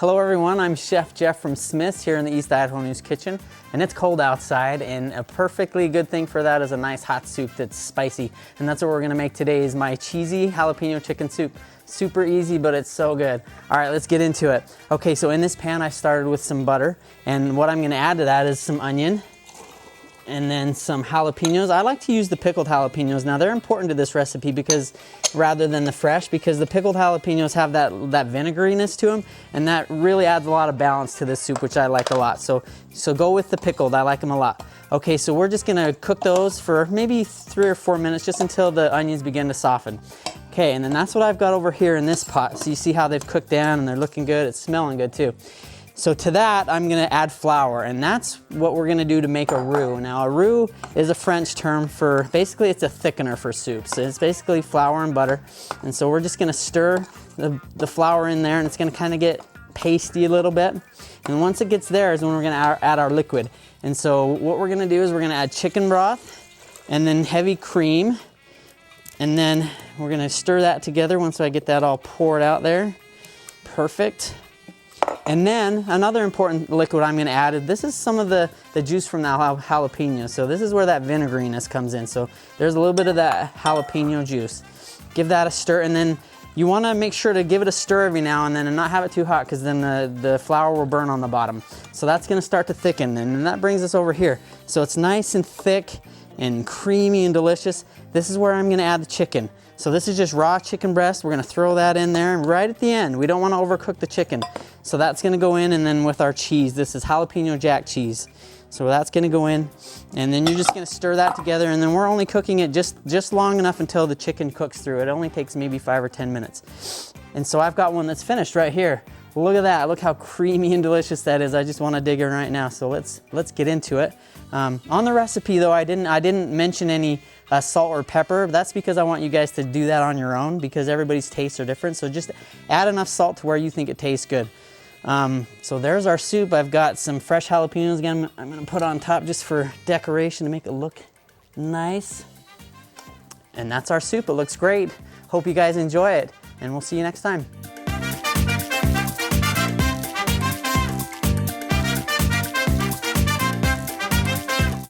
Hello everyone, I'm Chef Jeff from Smith's here in the East Idaho News Kitchen, and it's cold outside, and a perfectly good thing for that is a nice hot soup that's spicy. And that's what we're gonna make today is my cheesy jalapeno chicken soup. Super easy, but it's so good. All right, let's get into it. Okay, so in this pan I started with some butter, and what I'm gonna add to that is some onion, and then some jalapenos. I like to use the pickled jalapenos. Now they're important to this recipe because rather than the fresh, because the pickled jalapenos have that vinegariness to them, and that really adds a lot of balance to this soup, which I like a lot. So go with the pickled, I like them a lot. Okay, so we're just gonna cook those for maybe 3 or 4 minutes just until the onions begin to soften. Okay, and then that's what I've got over here in this pot. So you see how they've cooked down and they're looking good, it's smelling good too. So to that, I'm gonna add flour, and that's what we're gonna do to make a roux. Now, a roux is a French term for, basically it's a thickener for soups. So it's basically flour and butter. And so we're just gonna stir the flour in there, and it's gonna kind of get pasty a little bit. And once it gets there is when we're gonna add our liquid. And so what we're gonna do is we're gonna add chicken broth, and then heavy cream, and then we're gonna stir that together once I get that all poured out there. Perfect. And then another important liquid I'm gonna add, this is some of the juice from the jalapeno. So this is where that vinegariness comes in. So there's a little bit of that jalapeno juice. Give that a stir, and then you wanna make sure to give it a stir every now and then and not have it too hot, because then the flour will burn on the bottom. So that's gonna start to thicken, and then that brings us over here. So it's nice and thick and creamy and delicious. This is where I'm gonna add the chicken. So this is just raw chicken breast. We're gonna throw that in there right at the end. We don't wanna overcook the chicken. So that's gonna go in, and then with our cheese, this is jalapeno jack cheese. So that's gonna go in, and then you're just gonna stir that together, and then we're only cooking it just long enough until the chicken cooks through. It only takes maybe 5 or 10 minutes. And so I've got one that's finished right here. Look at that, look how creamy and delicious that is. I just wanna dig in right now, so let's get into it. On the recipe though, I didn't mention any salt or pepper. That's because I want you guys to do that on your own, because everybody's tastes are different. So just add enough salt to where you think it tastes good. So there's our soup. I've got some fresh jalapenos again. I'm gonna put on top just for decoration to make it look nice. And that's our soup. It looks great. Hope you guys enjoy it, and we'll see you next time.